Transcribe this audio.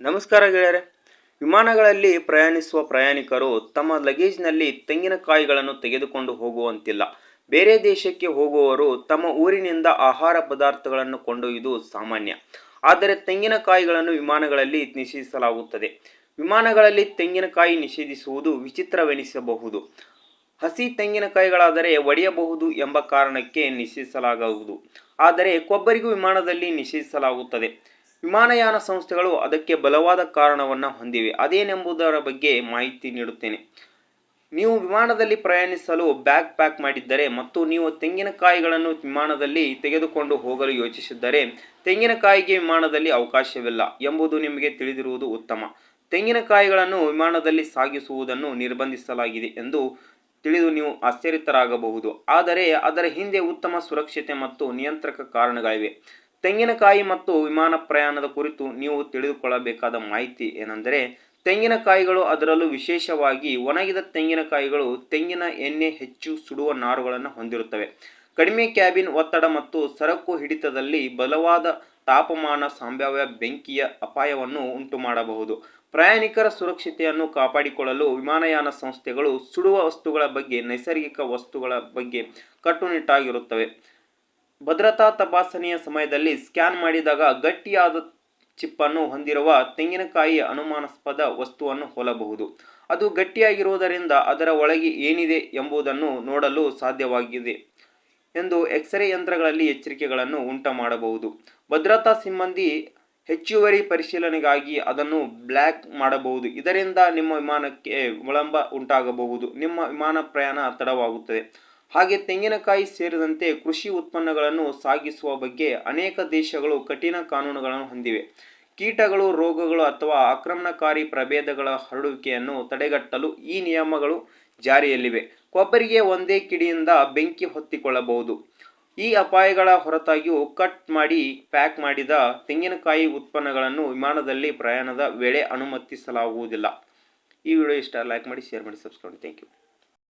ನಮಸ್ಕಾರ ಗೆಳೆಯರೆ. ವಿಮಾನಗಳಲ್ಲಿ ಪ್ರಯಾಣಿಸುವ ಪ್ರಯಾಣಿಕರು ತಮ್ಮ ಲಗೇಜ್ನಲ್ಲಿ ತೆಂಗಿನಕಾಯಿಗಳನ್ನು ತೆಗೆದುಕೊಂಡು ಹೋಗುವಂತಿಲ್ಲ. ಬೇರೆ ದೇಶಕ್ಕೆ ಹೋಗುವವರು ತಮ್ಮ ಊರಿನಿಂದ ಆಹಾರ ಪದಾರ್ಥಗಳನ್ನು ಕೊಂಡೊಯ್ಯುವುದು ಸಾಮಾನ್ಯ. ಆದರೆ ತೆಂಗಿನಕಾಯಿಗಳನ್ನು ವಿಮಾನಗಳಲ್ಲಿ ನಿಷೇಧಿಸಲಾಗುತ್ತದೆ. ವಿಮಾನಗಳಲ್ಲಿ ತೆಂಗಿನಕಾಯಿ ನಿಷೇಧಿಸುವುದು ವಿಚಿತ್ರವೆನಿಸಬಹುದು. ಹಸಿ ತೆಂಗಿನಕಾಯಿಗಳಾದರೆ ಒಡೆಯಬಹುದು ಎಂಬ ಕಾರಣಕ್ಕೆ ನಿಷೇಧಿಸಲಾಗುವುದು. ಆದರೆ ಕೊಬ್ಬರಿಗೂ ವಿಮಾನದಲ್ಲಿ ನಿಷೇಧಿಸಲಾಗುತ್ತದೆ. ವಿಮಾನಯಾನ ಸಂಸ್ಥೆಗಳು ಅದಕ್ಕೆ ಬಲವಾದ ಕಾರಣವನ್ನು ಹೊಂದಿವೆ. ಅದೇನೆಂಬುದರ ಬಗ್ಗೆ ಮಾಹಿತಿ ನೀಡುತ್ತೇನೆ. ನೀವು ವಿಮಾನದಲ್ಲಿ ಪ್ರಯಾಣಿಸಲು ಬ್ಯಾಗ್ ಪ್ಯಾಕ್ ಮಾಡಿದ್ದರೆ ಮತ್ತು ನೀವು ತೆಂಗಿನಕಾಯಿಗಳನ್ನು ವಿಮಾನದಲ್ಲಿ ತೆಗೆದುಕೊಂಡು ಹೋಗಲು ಯೋಚಿಸಿದ್ದರೆ ತೆಂಗಿನಕಾಯಿಗೆ ವಿಮಾನದಲ್ಲಿ ಅವಕಾಶವಿಲ್ಲ ಎಂಬುದು ನಿಮಗೆ ತಿಳಿದಿರುವುದು ಉತ್ತಮ. ತೆಂಗಿನಕಾಯಿಗಳನ್ನು ವಿಮಾನದಲ್ಲಿ ಸಾಗಿಸುವುದನ್ನು ನಿರ್ಬಂಧಿಸಲಾಗಿದೆ ಎಂದು ತಿಳಿದು ನೀವು ಆಶ್ಚರ್ಯಚಕಿತರಾಗಬಹುದು. ಆದರೆ ಅದರ ಹಿಂದೆ ಉತ್ತಮ ಸುರಕ್ಷತೆ ಮತ್ತು ನಿಯಂತ್ರಕ ಕಾರಣಗಳಿವೆ. ತೆಂಗಿನಕಾಯಿ ಮತ್ತು ವಿಮಾನ ಪ್ರಯಾಣದ ಕುರಿತು ನೀವು ತಿಳಿದುಕೊಳ್ಳಬೇಕಾದ ಮಾಹಿತಿ ಏನೆಂದರೆ, ತೆಂಗಿನಕಾಯಿಗಳು, ಅದರಲ್ಲೂ ವಿಶೇಷವಾಗಿ ಒಣಗಿದ ತೆಂಗಿನಕಾಯಿಗಳು, ತೆಂಗಿನ ಎಣ್ಣೆ ಹೆಚ್ಚು ಸುಡುವ ನಾರುಗಳನ್ನು ಹೊಂದಿರುತ್ತವೆ. ಕಡಿಮೆ ಕ್ಯಾಬಿನ್ ಒತ್ತಡ ಮತ್ತು ಸರಕು ಹಿಡಿತದಲ್ಲಿ ಬಲವಾದ ತಾಪಮಾನ ಸಂಭಾವ್ಯ ಬೆಂಕಿಯ ಅಪಾಯವನ್ನು ಉಂಟುಮಾಡಬಹುದು. ಪ್ರಯಾಣಿಕರ ಸುರಕ್ಷತೆಯನ್ನು ಕಾಪಾಡಿಕೊಳ್ಳಲು ವಿಮಾನಯಾನ ಸಂಸ್ಥೆಗಳು ಸುಡುವ ವಸ್ತುಗಳ ಬಗ್ಗೆ, ನೈಸರ್ಗಿಕ ವಸ್ತುಗಳ ಬಗ್ಗೆ ಕಟ್ಟುನಿಟ್ಟಾಗಿರುತ್ತವೆ. ಭದ್ರತಾ ತಪಾಸಣೆಯ ಸಮಯದಲ್ಲಿ ಸ್ಕ್ಯಾನ್ ಮಾಡಿದಾಗ ಗಟ್ಟಿಯಾದ ಚಿಪ್ಪನ್ನು ಹೊಂದಿರುವ ತೆಂಗಿನಕಾಯಿ ಅನುಮಾನಾಸ್ಪದ ವಸ್ತುವನ್ನು ಹೋಲಬಹುದು. ಅದು ಗಟ್ಟಿಯಾಗಿರುವುದರಿಂದ ಅದರ ಒಳಗೆ ಏನಿದೆ ಎಂಬುದನ್ನು ನೋಡಲು ಸಾಧ್ಯವಾಗಿದೆ ಎಂದು ಎಕ್ಸ್ರೇ ಯಂತ್ರಗಳಲ್ಲಿ ಎಚ್ಚರಿಕೆಗಳನ್ನು ಉಂಟುಮಾಡಬಹುದು. ಭದ್ರತಾ ಸಿಬ್ಬಂದಿ ಹೆಚ್ಚುವರಿ ಪರಿಶೀಲನೆಗಾಗಿ ಅದನ್ನು ಬ್ಲಾಕ್ ಮಾಡಬಹುದು. ಇದರಿಂದ ನಿಮ್ಮ ವಿಮಾನಕ್ಕೆ ವಿಳಂಬ ಉಂಟಾಗಬಹುದು, ನಿಮ್ಮ ವಿಮಾನ ಪ್ರಯಾಣ ತಡವಾಗುತ್ತದೆ. ಹಾಗೆ ತೆಂಗಿನಕಾಯಿ ಸೇರಿದಂತೆ ಕೃಷಿ ಉತ್ಪನ್ನಗಳನ್ನು ಸಾಗಿಸುವ ಬಗ್ಗೆ ಅನೇಕ ದೇಶಗಳು ಕಠಿಣ ಕಾನೂನುಗಳನ್ನು ಹೊಂದಿವೆ. ಕೀಟಗಳು, ರೋಗಗಳು ಅಥವಾ ಆಕ್ರಮಣಕಾರಿ ಪ್ರಭೇದಗಳ ಹರಡುವಿಕೆಯನ್ನು ತಡೆಗಟ್ಟಲು ಈ ನಿಯಮಗಳು ಜಾರಿಯಲ್ಲಿವೆ. ಕೊಬ್ಬರಿಗೆ ಒಂದೇ ಕಿಡಿಯಿಂದ ಬೆಂಕಿ ಹೊತ್ತಿಕೊಳ್ಳಬಹುದು. ಈ ಅಪಾಯಗಳ ಹೊರತಾಗಿಯೂ ಕಟ್ ಮಾಡಿ ಪ್ಯಾಕ್ ಮಾಡಿದ ತೆಂಗಿನಕಾಯಿ ಉತ್ಪನ್ನಗಳನ್ನು ವಿಮಾನದಲ್ಲಿ ಪ್ರಯಾಣದ ವೇಳೆ ಅನುಮತಿಸಲಾಗುವುದಿಲ್ಲ. ಈ ವಿಡಿಯೋ ಇಷ್ಟ, ಲೈಕ್ ಮಾಡಿ, ಶೇರ್ ಮಾಡಿ, ಸಬ್ಸ್ಕ್ರೈಬ್ ಮಾಡಿ. Thank you.